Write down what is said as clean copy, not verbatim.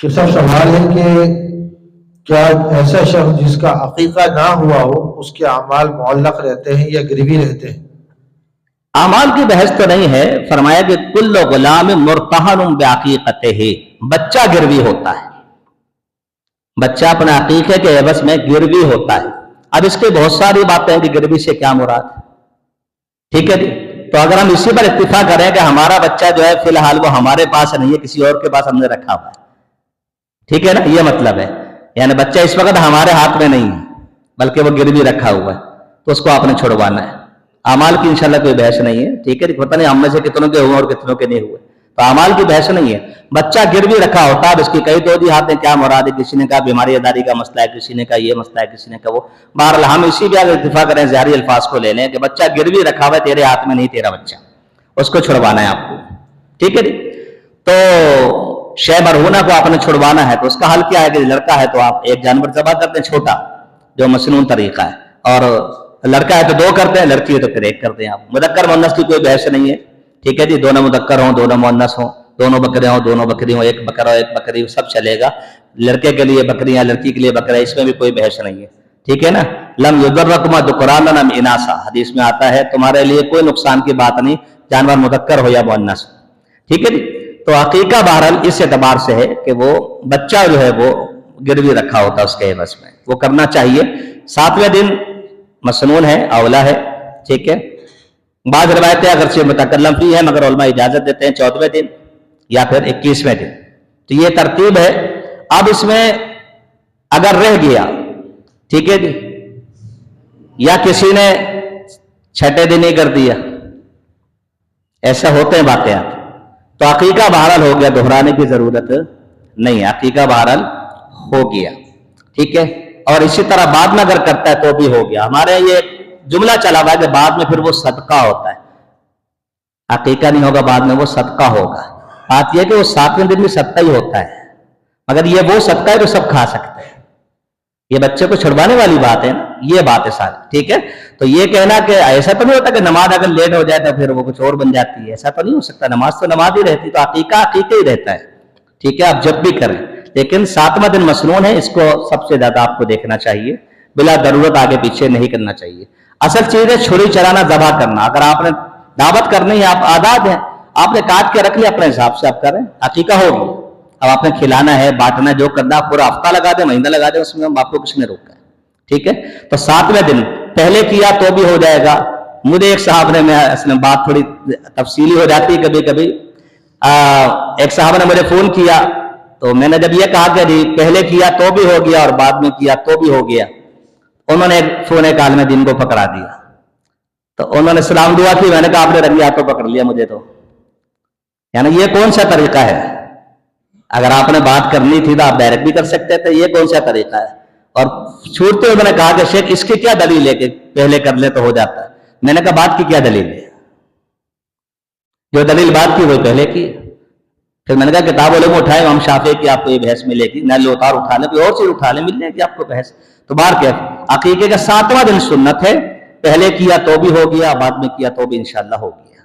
شیخ صاحب سوال ہے کہ کیا ایسا شخص جس کا عقیقہ نہ ہوا ہو اس کے اعمال معلق رہتے ہیں یا گروی رہتے ہیں؟ اعمال کی بحث تو نہیں ہے، فرمایا کہ کل غلام مرتہن بعقیقتہ، بچہ گروی ہوتا ہے، بچہ اپنے عقیقے کے عوض میں گروی ہوتا ہے۔ اب اس کے بہت ساری باتیں ہیں کہ گروی سے کیا مراد ہے، ٹھیک ہے جی۔ تو اگر ہم اسی پر اتفاق کریں کہ ہمارا بچہ جو ہے فی الحال وہ ہمارے پاس نہیں ہے، کسی اور کے پاس ہم نے رکھا ہوا ہے، ٹھیک ہے نا، یہ مطلب ہے، یعنی بچہ اس وقت ہمارے ہاتھ میں نہیں ہے بلکہ وہ گروی رکھا ہوا ہے، تو اس کو آپ نے چھڑوانا ہے۔ اعمال کی انشاءاللہ کوئی بحث نہیں ہے، ٹھیک ہے، پتہ نہیں ہم میں سے کتنوں کے ہوئے اور کتنوں کے نہیں ہوئے، تو اعمال کی بحث نہیں ہے۔ بچہ گروی رکھا ہوتا ہے، اب اس کی کئی توجیہات ہیں، کیا مراد ہے، کسی نے کہا بیماری اداری کا مسئلہ ہے، کسی نے کہا یہ مسئلہ ہے، کسی نے کہا وہ، بہرحال ہم اسی بھی اگر اتفاق کریں ظاہری الفاظ کو لے لیں کہ بچہ گروی رکھا ہوا ہے، تیرے ہاتھ میں نہیں تیرا بچہ، اس کو چھڑوانا ہے آپ کو، ٹھیک ہے جی۔ تو شے مرہونہ کو آپ نے چھڑوانا ہے، تو اس کا حل کیا ہے کہ لڑکا ہے تو آپ ایک جانور ذبح کرتے ہیں چھوٹا، جو مسنون طریقہ ہے، اور لڑکا ہے تو 2 کرتے ہیں، لڑکی ہے تو پھر 1 کرتے ہیں۔ آپ مذکر مؤنث کی کوئی بحث نہیں ہے، ٹھیک ہے جی، دونوں مذکر ہوں دونوں مؤنث ہوں، دونوں بکرے ہوں دونوں بکری ہوں، 1 بکرا ہو 1 بکری ہو، سب چلے گا، لڑکے کے لیے بکریاں لڑکی کے لیے بکرا، اس میں بھی کوئی بحث نہیں ہے، ٹھیک ہے نا۔ لم یضرکما ذکران ام اناثا، حدیث میں آتا ہے تمہارے لیے کوئی نقصان کی بات نہیں، جانور مذکر ہو یا مؤنث، ٹھیک ہے جی۔ تو عقیقہ بہرحال اس اعتبار سے ہے کہ وہ بچہ جو ہے وہ گروی رکھا ہوتا ہے اس کے عوض میں، وہ کرنا چاہیے۔ 7ویں دن مسنون ہے، اولا ہے، ٹھیک ہے۔ بعض روایتیں اگرچہ متکلم فی ہے مگر علماء اجازت دیتے ہیں 14ویں دن یا پھر 21ویں دن، تو یہ ترتیب ہے۔ اب اس میں اگر رہ گیا، ٹھیک ہے جی، یا کسی نے 6ٹے دن ہی کر دیا، ایسا ہوتے ہیں واقعات، تو عقیقہ بہرحال ہو گیا، دہرانے کی ضرورت نہیں ہے، عقیقہ بہرحال ہو گیا، ٹھیک ہے۔ اور اسی طرح بعد میں اگر کرتا ہے تو بھی ہو گیا۔ ہمارے یہ جملہ چلا ہوا ہے کہ بعد میں پھر وہ صدقہ ہوتا ہے، عقیقہ نہیں ہوگا، بعد میں وہ صدقہ ہوگا۔ بات یہ کہ وہ 7ویں دن بھی صدقہ ہی ہوتا ہے، مگر یہ وہ صدقہ ہے جو سب کھا سکتے ہیں، یہ بچے کو چھڑوانے والی بات ہے نا، یہ بات ہے ساری، ٹھیک ہے۔ تو یہ کہنا کہ ایسا تو نہیں ہوتا کہ نماز اگر لیٹ ہو جائے تو پھر وہ کچھ اور بن جاتی ہے، ایسا تو نہیں ہو سکتا، نماز تو نماز ہی رہتی، تو عقیقہ عقیقہ ہی رہتا ہے، ٹھیک ہے، آپ جب بھی کریں، لیکن 7واں دن مسنون ہے، اس کو سب سے زیادہ آپ کو دیکھنا چاہیے، بلا ضرورت آگے پیچھے نہیں کرنا چاہیے۔ اصل چیز ہے چھری چرانا، ذبح کرنا۔ اگر آپ نے دعوت کرنی ہے، آپ آزاد ہیں، آپ نے کاٹ کے رکھ لیا اپنے حساب سے، آپ کریں، عقیقہ ہوگی۔ اب آپ نے کھلانا ہے، بانٹنا ہے، جو کرنا، پورا ہفتہ لگا دیں، مہینہ لگا دیں، اس میں آپ کو کچھ نہیں روکا ہے، ٹھیک ہے۔ تو 7ویں دن پہلے کیا تو بھی ہو جائے گا۔ مجھے ایک صاحب نے، میں اصل بات تھوڑی تفصیلی ہو جاتی ہے کبھی کبھی، ایک صاحب نے مجھے فون کیا، تو میں نے جب یہ کہا کہ پہلے کیا تو بھی ہو گیا اور بعد میں کیا تو بھی ہو گیا، انہوں نے فون کال میں دن کو پکڑا دیا، تو انہوں نے سلام دعا کی، میں نے کہا آپ نے رنگی ہاتھوں پکڑ لیا مجھے، تو یعنی یہ کون سا طریقہ ہے؟ اگر آپ نے بات کرنی تھی تو آپ ڈائریکٹ بھی کر سکتے تھے، یہ کون سا طریقہ ہے؟ اور چھوٹتے ہوئے میں نے کہا کہ شیخ اس کی کیا دلیل ہے کہ پہلے کر لے تو ہو جاتا ہے؟ میں نے کہا بات کی کیا دلیل ہے؟ جو دلیل بات کی وہ پہلے کی۔ پھر میں نے کہا کتاب علم اٹھائے، امام شافعی کی آپ کو یہ بحث ملے گی، نہ لوتار اٹھا لیں، کوئی اور چیز اٹھا لیں، مل جائے گی آپ کو بحث۔ تو بار کیا عقیقے کا 7واں دن سنت ہے، پہلے کیا تو بھی ہو گیا، بعد میں کیا تو بھی انشاءاللہ ہو گیا۔